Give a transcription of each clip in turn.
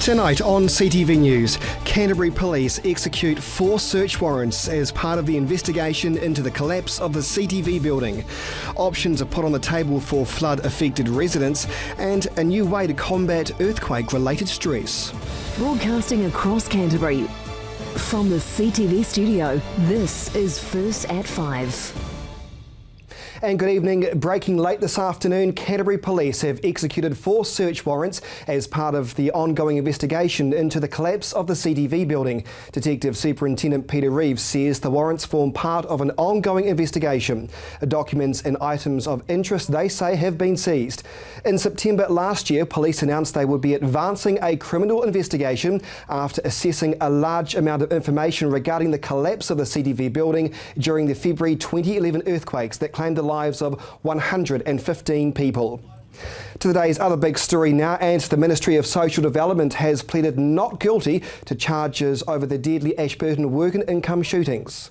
Tonight on CTV News, Canterbury Police execute 4 search warrants as part of the investigation into the collapse of the CTV building. Options are put on the table for flood-affected residents and a new way to combat earthquake-related stress. Broadcasting across Canterbury, from the CTV studio, this is First at 5. And good evening. Breaking late this afternoon, Canterbury Police have executed 4 search warrants as part of the ongoing investigation into the collapse of the CTV building. Detective Superintendent Peter Reeves says the warrants form part of an ongoing investigation. Documents and items of interest, they say, have been seized. In September last year, police announced they would be advancing a criminal investigation after assessing a large amount of information regarding the collapse of the CTV building during the February 2011 earthquakes that claimed the lives of 115 people. To today's other big story now, and the Ministry of Social Development has pleaded not guilty to charges over the deadly Ashburton work and income shootings.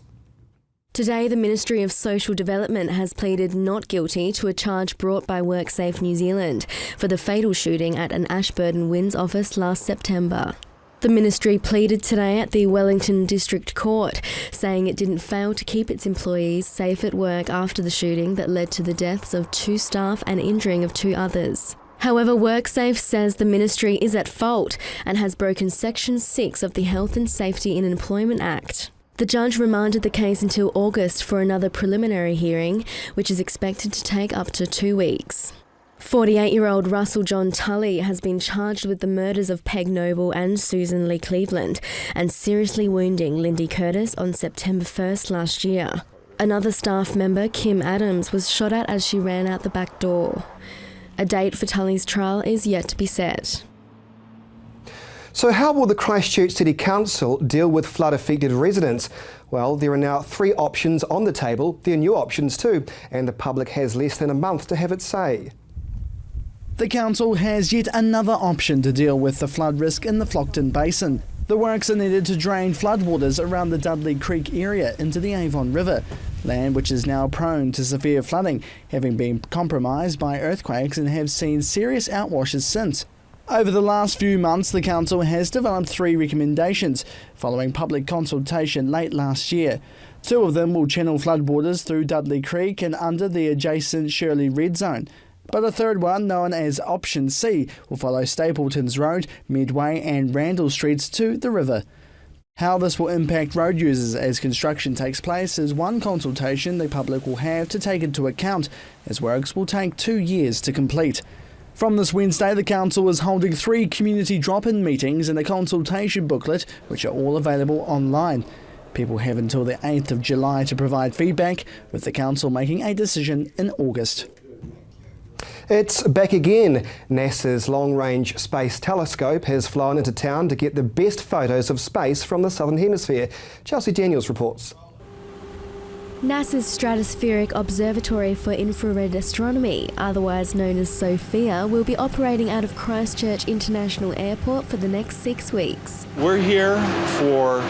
Today, the Ministry of Social Development has pleaded not guilty to a charge brought by WorkSafe New Zealand for the fatal shooting at an Ashburton Winds office last September. The ministry pleaded today at the Wellington District Court, saying it didn't fail to keep its employees safe at work after the shooting that led to the deaths of 2 staff and injuring of 2 others. However, WorkSafe says the ministry is at fault and has broken Section 6 of the Health and Safety in Employment Act. The judge remanded the case until August for another preliminary hearing, which is expected to take up to 2 weeks. 48-year-old Russell John Tully has been charged with the murders of Peg Noble and Susan Lee Cleveland and seriously wounding Lindy Curtis on September 1st last year. Another staff member, Kim Adams, was shot at as she ran out the back door. A date for Tully's trial is yet to be set. So how will the Christchurch City Council deal with flood-affected residents? Well, there are now 3 options on the table. There are new options too, and the public has less than a month to have its say. The council has yet another option to deal with the flood risk in the Flockton Basin. The works are needed to drain floodwaters around the Dudley Creek area into the Avon River, land which is now prone to severe flooding, having been compromised by earthquakes and have seen serious outwashes since. Over the last few months, the council has developed 3 recommendations following public consultation late last year. 2 of them will channel floodwaters through Dudley Creek and under the adjacent Shirley Red Zone. But a third one, known as Option C, will follow Stapleton's Road, Medway and Randall Streets to the river. How this will impact road users as construction takes place is one consultation the public will have to take into account, as works will take 2 years to complete. From this Wednesday, the council is holding 3 community drop-in meetings and a consultation booklet, which are all available online. People have until the 8th of July to provide feedback, with the council making a decision in August. It's back again. NASA's Long-Range Space Telescope has flown into town to get the best photos of space from the Southern Hemisphere. Chelsea Daniels reports. NASA's Stratospheric Observatory for Infrared Astronomy, otherwise known as SOFIA, will be operating out of Christchurch International Airport for the next 6 weeks. We're here for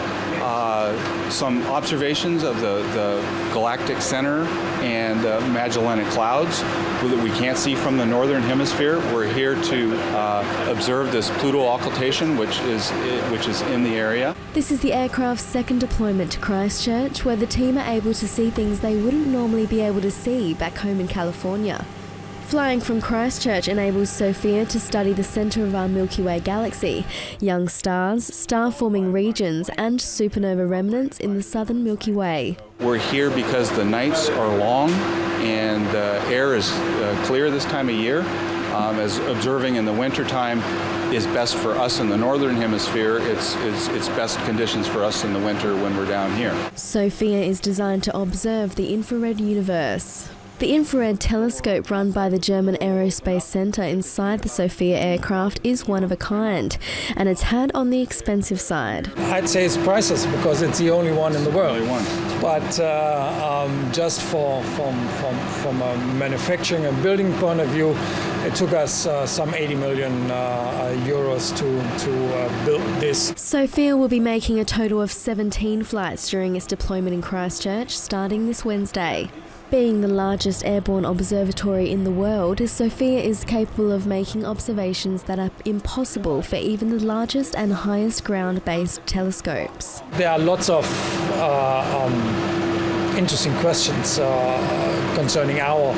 some observations of the galactic center and Magellanic Clouds that we can't see from the northern hemisphere. We're here to observe this Pluto occultation, which is in the area. This is the aircraft's second deployment to Christchurch, where the team are able to see things they wouldn't normally be able to see back home in California. Flying from Christchurch enables SOFIA to study the centre of our Milky Way galaxy, young stars, star-forming regions and supernova remnants in the southern Milky Way. We're here because the nights are long and the air is clear this time of year, as observing in the wintertime is best for us in the northern hemisphere. It's best conditions for us in the winter when we're down here. SOFIA is designed to observe the infrared universe. The infrared telescope run by the German Aerospace Centre inside the SOFIA aircraft is one of a kind, and it's had on the expensive side. I'd say it's priceless because it's the only one in the world. But just from a manufacturing and building point of view, it took us some 80 million euros to build this. SOFIA will be making a total of 17 flights during its deployment in Christchurch, starting this Wednesday. Being the largest airborne observatory in the world, Sophia is capable of making observations that are impossible for even the largest and highest ground-based telescopes. There are lots of interesting questions concerning our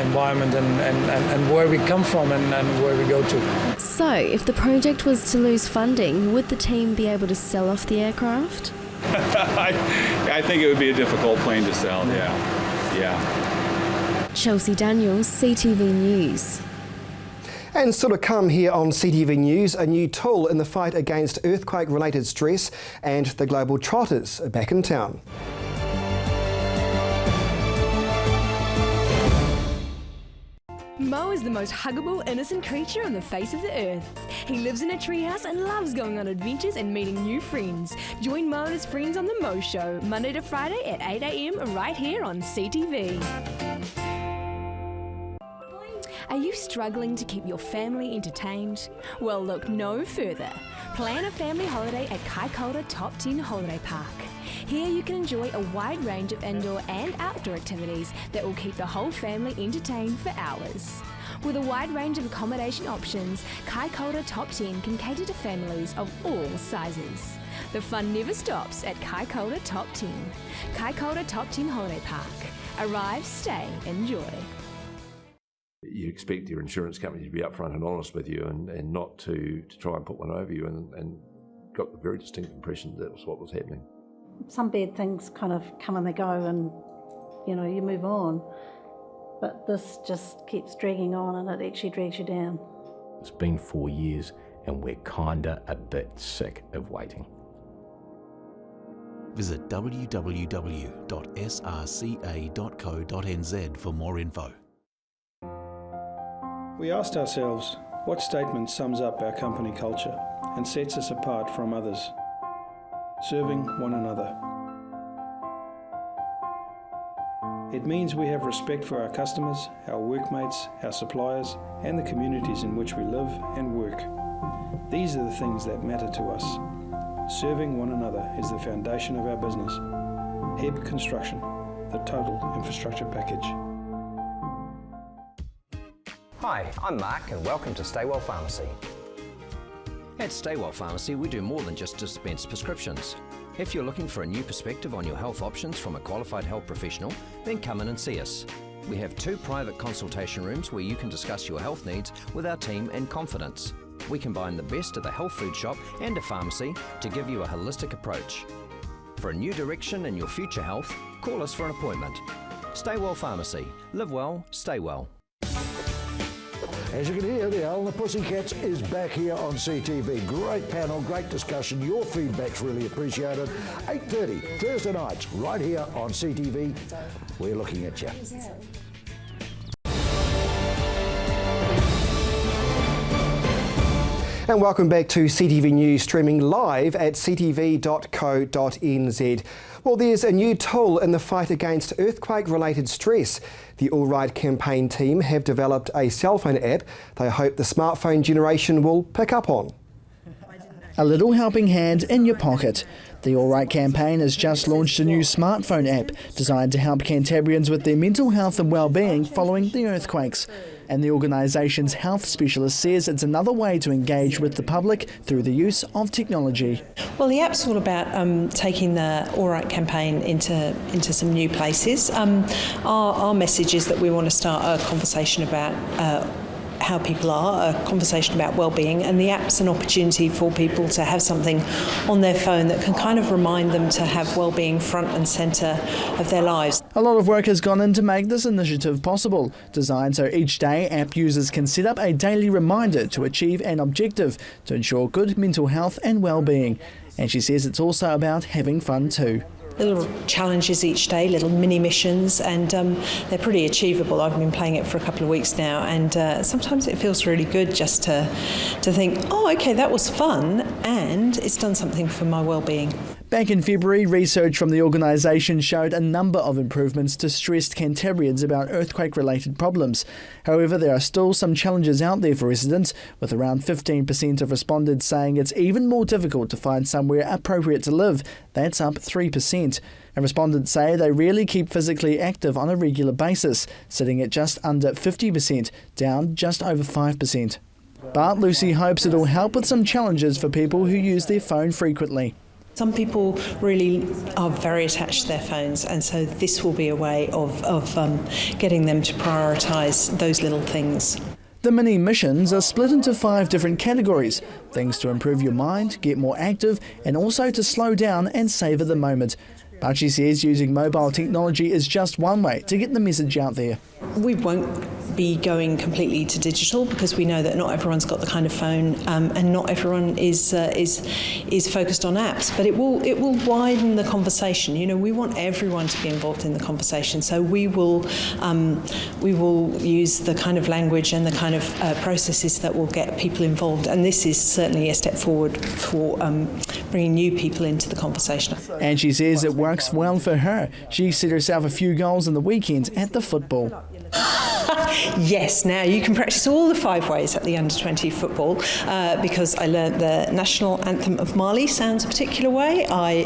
environment and where we come from and where we go to. So, if the project was to lose funding, would the team be able to sell off the aircraft? I think it would be a difficult plane to sell, yeah. Chelsea Daniels, CTV News. And still to come here on CTV News, a new tool in the fight against earthquake-related stress, and the global trotters are back in town. Mo is the most huggable, innocent creature on the face of the earth. He lives in a treehouse and loves going on adventures and meeting new friends. Join Mo and his friends on The Mo Show, Monday to Friday at 8 a.m. right here on CTV. Are you struggling to keep your family entertained? Well, look no further. Plan a family holiday at Kaikoura Top 10 Holiday Park. Here you can enjoy a wide range of indoor and outdoor activities that will keep the whole family entertained for hours. With a wide range of accommodation options, Kaikoura Top 10 can cater to families of all sizes. The fun never stops at Kaikoura Top 10. Kaikoura Top 10 Holiday Park. Arrive, stay, enjoy. You expect your insurance company to be upfront and honest with you and not to try and put one over you, and got the very distinct impression that was what was happening. Some bad things kind of come and they go and, you move on. But this just keeps dragging on and it actually drags you down. It's been 4 years and we're kinda a bit sick of waiting. Visit www.srca.co.nz for more info. We asked ourselves, what statement sums up our company culture and sets us apart from others? Serving one another. It means we have respect for our customers, our workmates, our suppliers, and the communities in which we live and work. These are the things that matter to us. Serving one another is the foundation of our business. HEB Construction, the total infrastructure package. Hi, I'm Mark and welcome to Staywell Pharmacy. At Staywell Pharmacy, we do more than just dispense prescriptions. If you're looking for a new perspective on your health options from a qualified health professional, then come in and see us. We have 2 private consultation rooms where you can discuss your health needs with our team in confidence. We combine the best of the health food shop and a pharmacy to give you a holistic approach. For a new direction in your future health, call us for an appointment. Staywell Pharmacy. Live well, stay well. As you can hear, the Owl and the Pussycats is back here on CTV. Great panel, great discussion. Your feedback's really appreciated. 8:30 Thursday nights, right here on CTV. We're looking at you. And welcome back to CTV News, streaming live at ctv.co.nz. Well, there's a new tool in the fight against earthquake-related stress. The All Right campaign team have developed a cell phone app they hope the smartphone generation will pick up on. A little helping hand in your pocket. The All Right campaign has just launched a new smartphone app designed to help Canterburyans with their mental health and well-being following the earthquakes. And the organisation's health specialist says it's another way to engage with the public through the use of technology. Well, the app's all about taking the All Right campaign into some new places. Our message is that we want to start a conversation about how people are, a conversation about well-being, and the app's an opportunity for people to have something on their phone that can kind of remind them to have well-being front and centre of their lives. A lot of work has gone in to make this initiative possible, designed so each day app users can set up a daily reminder to achieve an objective to ensure good mental health and well-being. And she says it's also about having fun too. Little challenges each day, little mini missions, and they're pretty achievable. I've been playing it for a couple of weeks now, and sometimes it feels really good just to think, oh, okay, that was fun, and it's done something for my well-being. Back in February, research from the organisation showed a number of improvements to stressed Canterburyans about earthquake-related problems. However, there are still some challenges out there for residents, with around 15% of respondents saying it's even more difficult to find somewhere appropriate to live. That's up 3%. And respondents say they really keep physically active on a regular basis, sitting at just under 50%, down just over 5%. But Lucy hopes it'll help with some challenges for people who use their phone frequently. Some people really are very attached to their phones, and so this will be a way of getting them to prioritise those little things. The mini missions are split into 5 different categories: things to improve your mind, get more active, and also to slow down and savour the moment. But she says using mobile technology is just one way to get the message out there. We won't be going completely to digital because we know that not everyone's got the kind of phone and not everyone is focused on apps. But it will widen the conversation. You know, we want everyone to be involved in the conversation. So we will use the kind of language and the kind of processes that will get people involved. And this is certainly a step forward for bringing new people into the conversation. And she says it works well for her. She set herself a few goals in the weekends at the football. Yes, now you can practice all the 5 ways at the under-20 football because I learnt the national anthem of Mali sounds a particular way. I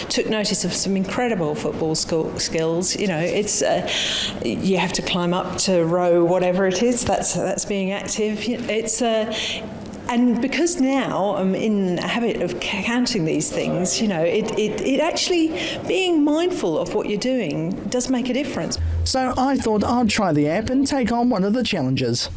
took notice of some incredible football skills. You know, it's you have to climb up to row whatever it is. That's being active. It's and because now I'm in a habit of counting these things, you know, it actually, being mindful of what you're doing does make a difference. So I thought I'd try the app and take on one of the challenges.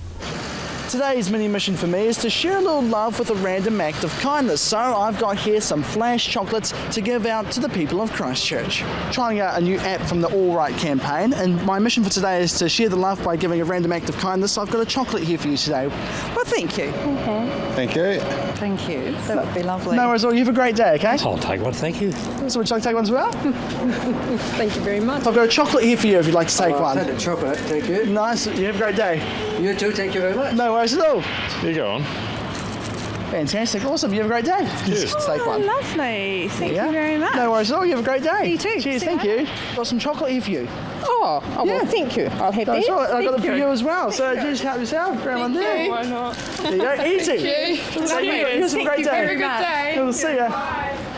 Today's mini mission for me is to share a little love with a random act of kindness. So I've got here some flash chocolates to give out to the people of Christchurch. Trying out a new app from the All Right campaign, and my mission for today is to share the love by giving a random act of kindness. So I've got a chocolate here for you today. Well, thank you. Okay. Thank you. Thank you. That would be lovely. No worries at all. You have a great day, okay? I'll take one, thank you. So would you like to take one as well? Thank you very much. I've got a chocolate here for you if you'd like to take one. I'll take the chocolate, thank you. Nice. You have a great day. You too, thank you very much. No worries at all. You go on. Fantastic, awesome. You have a great day. Cheers. Just take one. Lovely. Thank you very much. No worries at all. You have a great day. You too. Cheers, thank you. Got some chocolate here for you. Oh, well, thank you. I'll have That's that. right. I've got them for Thank you as well. So just help yourself. Grab one there. Why not? There you go. Easy. Thank you. So you have a great day. Very good day. We'll see you.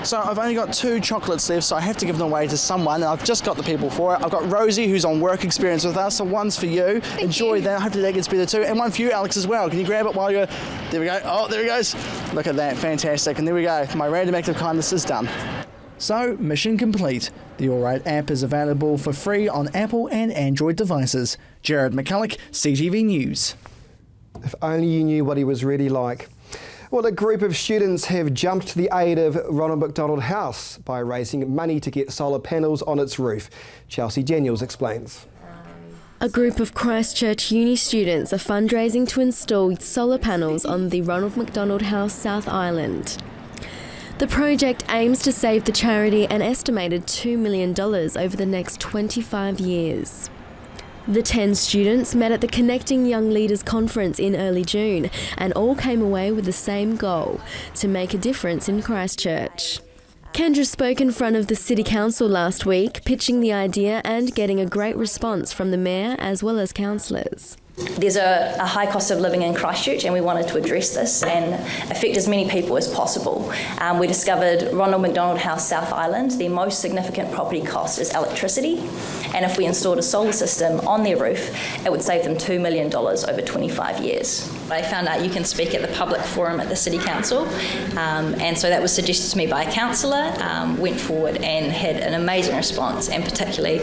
So I've only got 2 chocolates left, so I have to give them away to someone, and I've just got the people for it. I've got Rosie, who's on work experience with us, so one's for you. Enjoy that. Hopefully that gets better too. And one for you, Alex, as well. Can you grab it while you're... There we go. Oh, there he goes. Look at that. Fantastic. And there we go. My random act of kindness is done. So, mission complete. The All Right app is available for free on Apple and Android devices. Jared McCulloch, CTV News. If only you knew what he was really like. Well, a group of students have jumped to the aid of Ronald McDonald House by raising money to get solar panels on its roof. Chelsea Daniels explains. A group of Christchurch Uni students are fundraising to install solar panels on the Ronald McDonald House South Island. The project aims to save the charity an estimated $2 million over the next 25 years. The 10 students met at the Connecting Young Leaders Conference in early June and all came away with the same goal, to make a difference in Christchurch. Kendra spoke in front of the City Council last week, pitching the idea and getting a great response from the Mayor as well as councillors. There's a high cost of living in Christchurch, and we wanted to address this and affect as many people as possible. We discovered Ronald McDonald House South Island, their most significant property cost is electricity, and if we installed a solar system on their roof, it would save them $2 million over 25 years. I found out you can speak at the public forum at the City Council, and so that was suggested to me by a councillor, went forward and had an amazing response, and particularly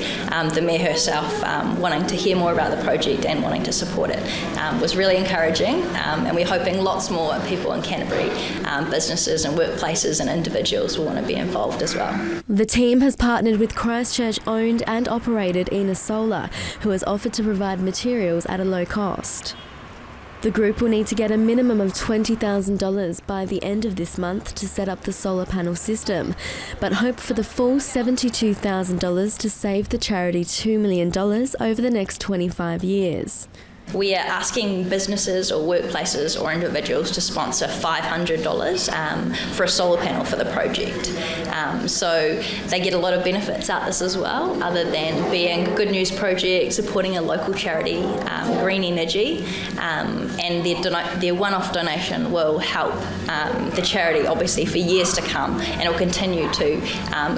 the Mayor herself wanting to hear more about the project and wanting to support it was really encouraging, and we're hoping lots more people in Canterbury, businesses and workplaces and individuals will want to be involved as well. The team has partnered with Christchurch owned and operated Ina Solar, who has offered to provide materials at a low cost. The group will need to get a minimum of $20,000 by the end of this month to set up the solar panel system, but hope for the full $72,000 to save the charity $2 million over the next 25 years. We are asking businesses or workplaces or individuals to sponsor $500 for a solar panel for the project. So they get a lot of benefits out of this as well, other than being a good news project, supporting a local charity, green energy, and their one-off donation will help the charity obviously for years to come, and it will continue to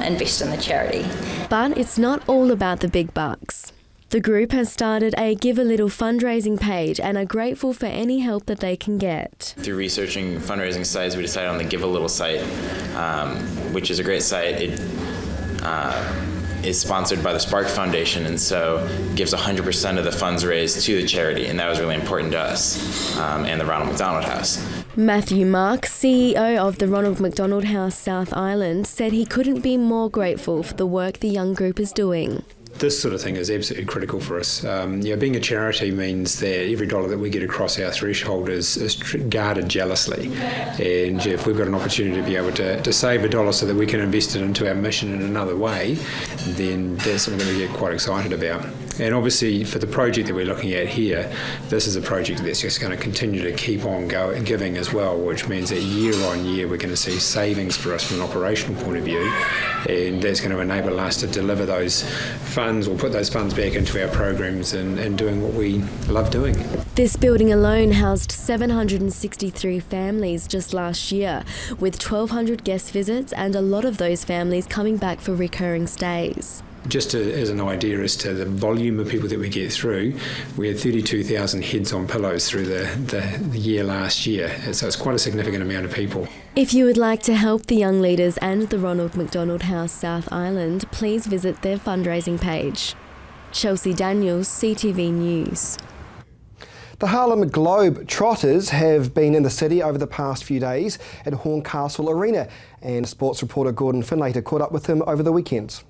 invest in the charity. But it's not all about the big bucks. The group has started a Give a Little fundraising page and are grateful for any help that they can get. Through researching fundraising sites, we decided on the Give a Little site, which is a great site. It is sponsored by the Spark Foundation, and so gives 100% of the funds raised to the charity, and that was really important to us and the Ronald McDonald House. Matthew Mark, CEO of the Ronald McDonald House South Island, said he couldn't be more grateful for the work the young group is doing. This sort of thing is absolutely critical for us. Being a charity means that every dollar that we get across our threshold is guarded jealously. And if we've got an opportunity to be able to save a dollar so that we can invest it into our mission in another way, then that's something that we get quite excited about. And obviously for the project that we're looking at here, this is a project that's just going to continue to keep on giving as well, which means that year on year we're going to see savings for us from an operational point of view, and that's going to enable us to deliver those funds or put those funds back into our programs and doing what we love doing. This building alone housed 763 families just last year, with 1,200 guest visits and a lot of those families coming back for recurring stays. Just as an idea as to the volume of people that we get through, we had 32,000 heads on pillows through the year last year. So it's quite a significant amount of people. If you would like to help the young leaders and the Ronald McDonald House South Island, please visit their fundraising page. Chelsea Daniels, CTV News. The Harlem Globe Trotters have been in the city over the past few days at Horncastle Arena, and sports reporter Gordon Finlater caught up with him over the weekend.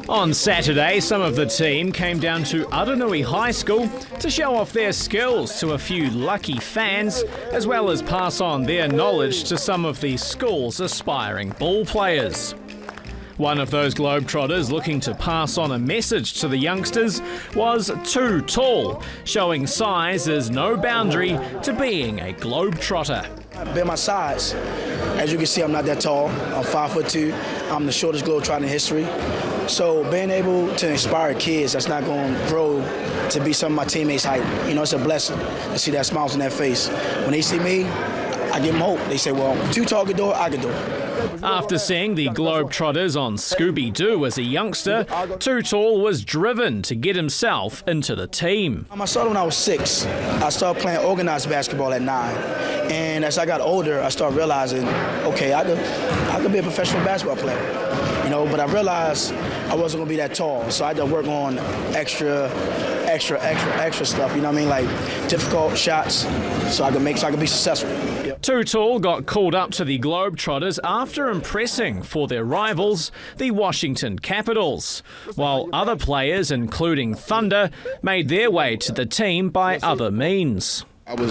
On Saturday, some of the team came down to Aranui High School to show off their skills to a few lucky fans, as well as pass on their knowledge to some of the school's aspiring ball players. One of those Globetrotters looking to pass on a message to the youngsters was Too Tall, showing size is no boundary to being a Globetrotter. Bear my size. As you can see, I'm not that tall. I'm 5'2". I'm the shortest Globetrotter in history. So being able to inspire kids that's not going to grow to be some of my teammates' height, it's a blessing to see that smiles on their face. When they see me, I give them hope. They say, well, if Too Tall can do it, I can do it. After seeing the Globetrotters on Scooby-Doo as a youngster, Too Tall was driven to get himself into the team. I started when I was 6. I started playing organized basketball at 9. And as I got older, I started realizing, okay, I could be a professional basketball player. But I realized I wasn't going to be that tall. So I had to work on extra stuff, like difficult shots so I could be successful. Yep. Too Tall got called up to the Globetrotters after impressing for their rivals, the Washington Capitals, while other players, including Thunder, made their way to the team by other means.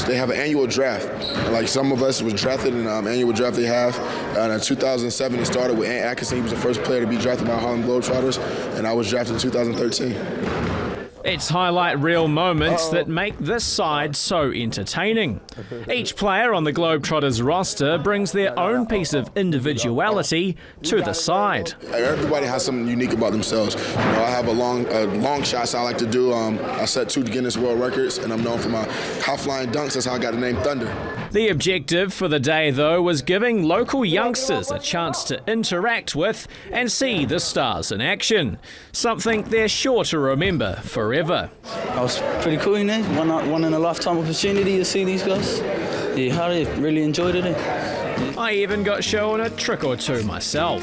They have an annual draft. Like some of us was drafted in an annual draft they have. In 2007, it started with Ant Atkinson. He was the first player to be drafted by Harlem Globetrotters, and I was drafted in 2013. It's highlight reel moments that make this side so entertaining. Each player on the Globetrotters roster brings their own piece of individuality to the side. Everybody has something unique about themselves. I have a long shots I like to do. I set 2 Guinness World Records, and I'm known for my high-flying dunks. That's how I got the name Thunder. The objective for the day, though, was giving local youngsters a chance to interact with and see the stars in action, something they're sure to remember forever. That was pretty cool, one in a lifetime opportunity to see these guys. Yeah, Harry really enjoyed it. I even got shown a trick or two myself.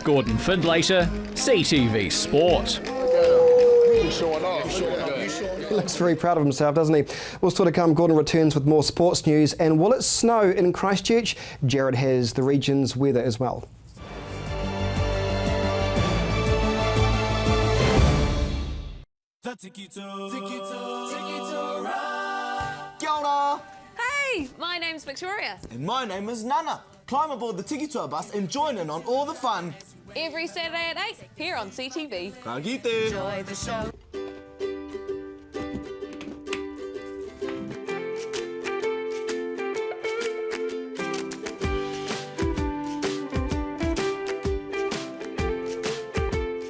Gordon Finlater, CTV Sport. He looks very proud of himself, doesn't he? Well, still to come, Gordon returns with more sports news. And will it snow in Christchurch? Jared has the region's weather as well. Hey, my name's Victoria. And my name is Nana. Climb aboard the Tiki Tour bus and join in on all the fun. every Saturday at 8 here on CTV. Enjoy the show.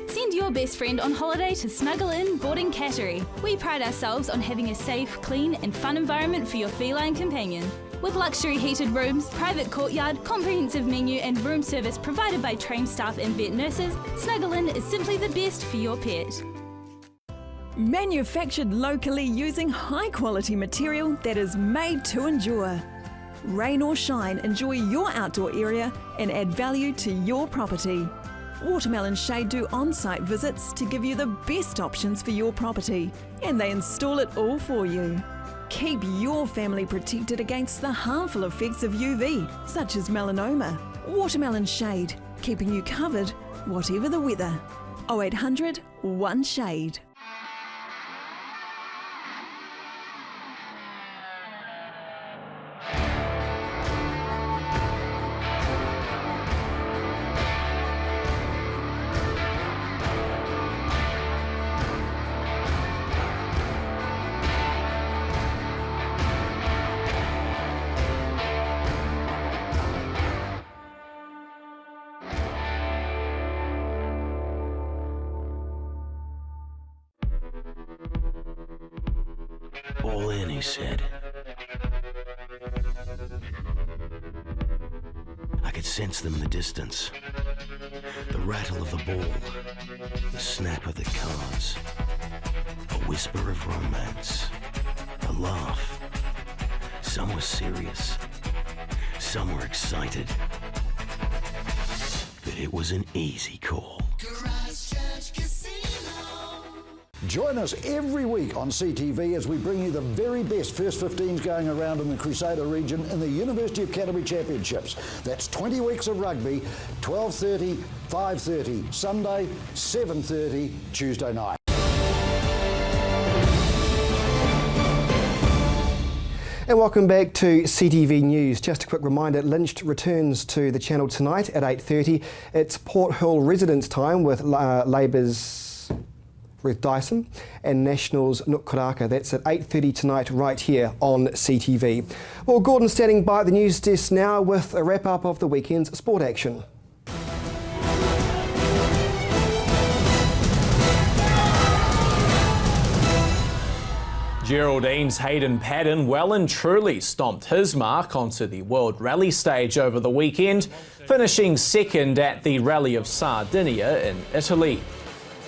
Send your best friend on holiday to Snuggle In Boarding Canterbury. We pride ourselves on having a safe, clean and fun environment for your feline companion. With luxury heated rooms, private courtyard, comprehensive menu and room service provided by trained staff and vet nurses, Snuggle In is simply the best for your pet. Manufactured locally using high quality material that is made to endure. Rain or shine, enjoy your outdoor area and add value to your property. Watermelon Shade do on-site visits to give you the best options for your property, and they install it all for you. Keep your family protected against the harmful effects of UV, such as melanoma. Watermelon Shade, keeping you covered, whatever the weather. 0800 1 Shade. All in, he said. I could sense them in the distance. The rattle of the ball, the snap of the cards, a whisper of romance, a laugh. Some were serious, some were excited. But it was an easy call. Join us every week on CTV as we bring you the very best first 15s going around in the Crusader region in the University of Canterbury Championships. That's 20 weeks of rugby, 12:30, 5:30 Sunday, 7:30 Tuesday night. And welcome back to CTV News. Just a quick reminder, Lynched returns to the channel tonight at 8:30. It's Port Hill residence time with Labour's Ruth Dyson and Nationals Nook Koraka. That's at 8:30 tonight right here on CTV. Well, Gordon's standing by at the news desk now with a wrap-up of the weekend's sport action. Geraldine's Hayden Paddon well and truly stomped his mark onto the World Rally stage over the weekend, finishing second at the Rally of Sardinia in Italy.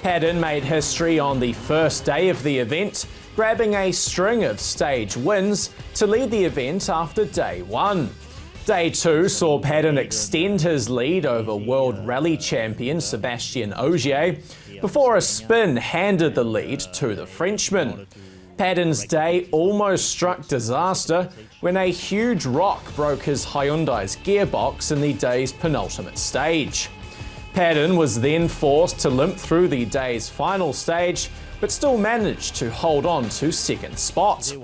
Paddon made history on the first day of the event, grabbing a string of stage wins to lead the event after day one. Day two saw Paddon extend his lead over World Rally champion Sébastien Ogier before a spin handed the lead to the Frenchman. Paddon's day almost struck disaster when a huge rock broke his Hyundai's gearbox in the day's penultimate stage. Paddon was then forced to limp through the day's final stage, but still managed to hold on to second spot.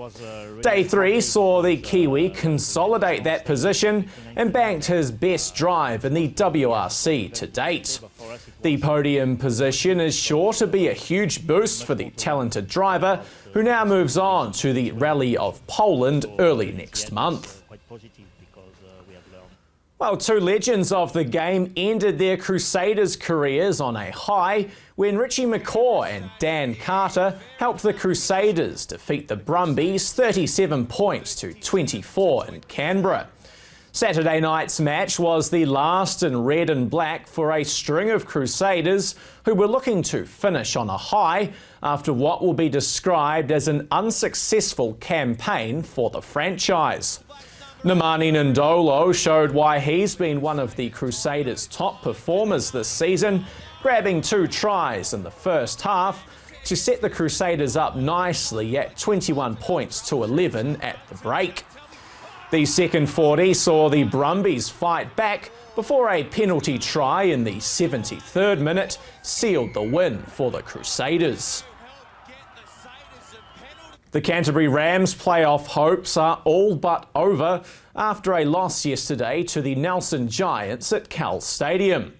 Day three saw the Kiwi consolidate that position and banked his best drive in the WRC to date. The podium position is sure to be a huge boost for the talented driver, who now moves on to the Rally of Poland early next month. Well, two legends of the game ended their Crusaders careers on a high when Richie McCaw and Dan Carter helped the Crusaders defeat the Brumbies 37 points to 24 in Canberra. Saturday night's match was the last in red and black for a string of Crusaders who were looking to finish on a high after what will be described as an unsuccessful campaign for the franchise. Nemani Ndolo showed why he's been one of the Crusaders' top performers this season, grabbing 2 tries in the first half to set the Crusaders up nicely at 21 points to 11 at the break. The second 40 saw the Brumbies fight back before a penalty try in the 73rd minute sealed the win for the Crusaders. The Canterbury Rams' playoff hopes are all but over after a loss yesterday to the Nelson Giants at Cal Stadium.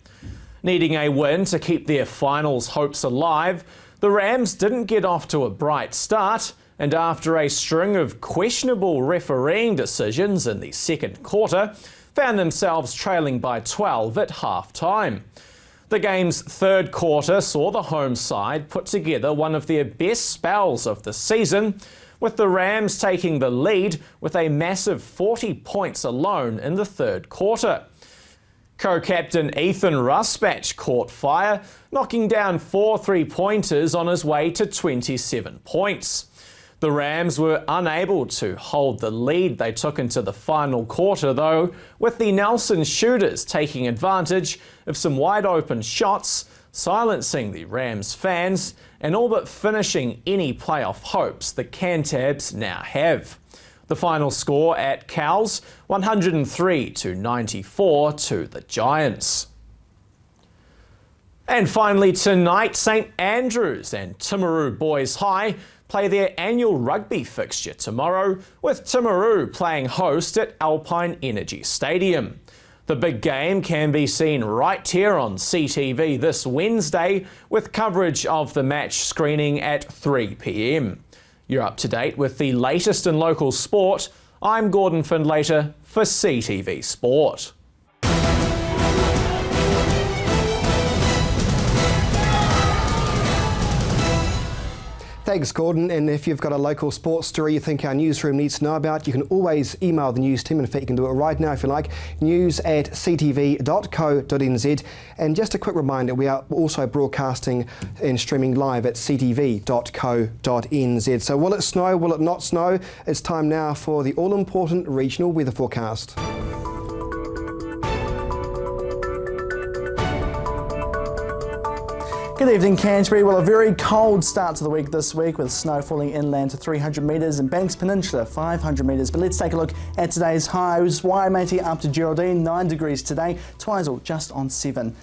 Needing a win to keep their finals hopes alive, the Rams didn't get off to a bright start, and after a string of questionable refereeing decisions in the second quarter, found themselves trailing by 12 at half-time. The game's third quarter saw the home side put together one of their best spells of the season, with the Rams taking the lead with a massive 40 points alone in the third quarter. Co-captain Ethan Rusbatch caught fire, knocking down 4 3-pointers on his way to 27 points. The Rams were unable to hold the lead they took into the final quarter though, with the Nelson shooters taking advantage of some wide open shots, silencing the Rams fans and all but finishing any playoff hopes the Cantabs now have. The final score at Cowes, 103-94 to the Giants. And finally tonight, St Andrews and Timaru Boys High play their annual rugby fixture tomorrow, with Timaru playing host at Alpine Energy Stadium. The big game can be seen right here on CTV this Wednesday, with coverage of the match screening at 3 p.m. You're up to date with the latest in local sport. I'm Gordon Findlater for CTV Sport. Thanks, Gordon. And if you've got a local sports story you think our newsroom needs to know about, you can always email the news team. In fact, you can do it right now if you like, news@ctv.co.nz. And just a quick reminder, we are also broadcasting and streaming live at ctv.co.nz. So will it snow? Will it not snow? It's time now for the all-important regional weather forecast. Good evening, Canterbury. Well, a very cold start to the week this week, with snow falling inland to 300 metres and Banks Peninsula 500 metres. But let's take a look at today's highs. Waimate up to Geraldine, 9 degrees today. Twizel just on 7.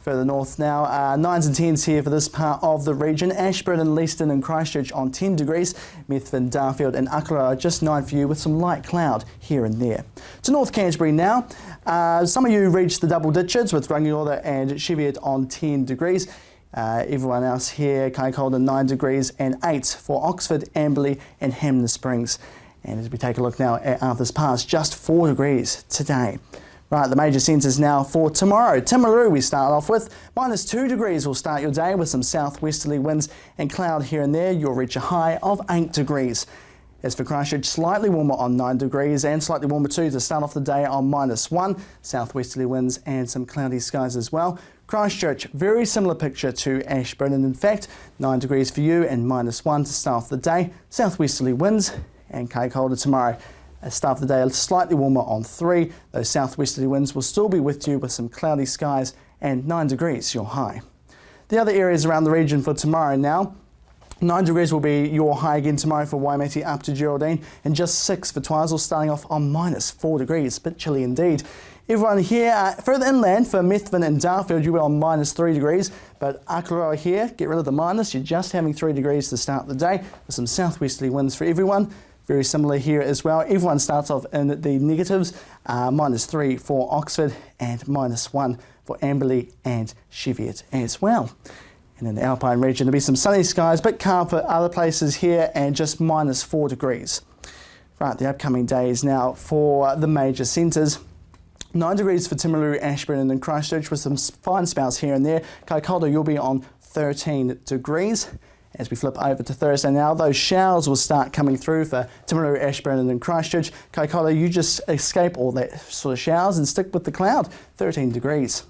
Further north now, 9s and 10s here for this part of the region. Ashburton, Leeston and Christchurch on 10 degrees. Methven, Darfield and Akaroa just 9 for you, with some light cloud here and there. To North Canterbury now. Some of you reached the double digits with Rangiora and Cheviot on 10 degrees. Everyone else here, Kaikoura 9 degrees and 8 for Oxford, Amberley and Hamner Springs. And as we take a look now at Arthur's Pass, just 4 degrees today. Right, the major centres now for tomorrow. Timaru we start off with. -2 degrees will start your day with some southwesterly winds and cloud here and there. You'll reach a high of 8 degrees. As for Christchurch, slightly warmer on 9 degrees and slightly warmer too to start off the day on -1. Southwesterly winds and some cloudy skies as well. Christchurch, very similar picture to Ashburton. In fact, 9 degrees for you and -1 to start off the day. Southwesterly winds and Kaikoura tomorrow. Start of the day slightly warmer on 3. Those southwesterly winds will still be with you with some cloudy skies and 9 degrees your high. The other areas around the region for tomorrow now. 9 degrees will be your high again tomorrow for Waimate up to Geraldine, and just 6 for Twizel, starting off on -4 degrees. A bit chilly indeed. Everyone here, further inland for Methven and Darfield, you were on -3 degrees, but Akaroa here, get rid of the minus, you're just having 3 degrees to start the day, with some southwesterly winds for everyone. Very similar here as well. Everyone starts off in the negatives, -3 for Oxford and -1 for Amberley and Cheviot as well. And in the Alpine region, there'll be some sunny skies, but calm for other places here, and just -4 degrees. Right, the upcoming days now for the major centres. 9 degrees for Timaru, Ashburton and Christchurch, with some fine spouts here and there. Kaikoura, you'll be on 13 degrees. As we flip over to Thursday now, those showers will start coming through for Timaru, Ashburton and Christchurch. Kaikoura, you just escape all that sort of showers and stick with the cloud, 13 degrees.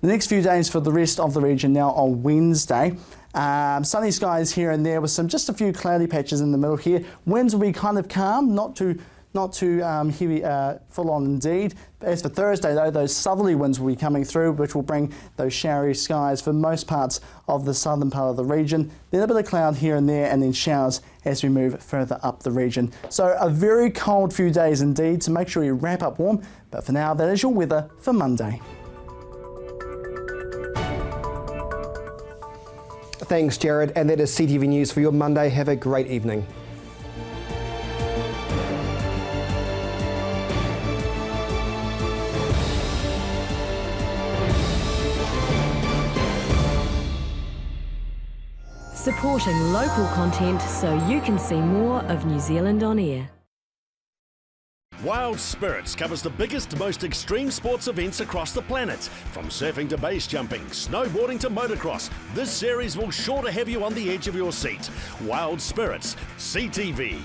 The next few days for the rest of the region now on Wednesday. Sunny skies here and there with just a few cloudy patches in the middle here. Winds will be kind of calm, not too heavy, full on indeed. As for Thursday though, those southerly winds will be coming through, which will bring those showery skies for most parts of the southern part of the region. Then a bit of cloud here and there, and then showers as we move further up the region. So a very cold few days indeed, so make sure you wrap up warm. But for now, that is your weather for Monday. Thanks, Jared. And that is CTV News for your Monday. Have a great evening. supporting local content so you can see more of New Zealand on air. Wild Spirits covers the biggest, most extreme sports events across the planet. From surfing to base jumping, snowboarding to motocross, this series will sure to have you on the edge of your seat. Wild Spirits, CTV.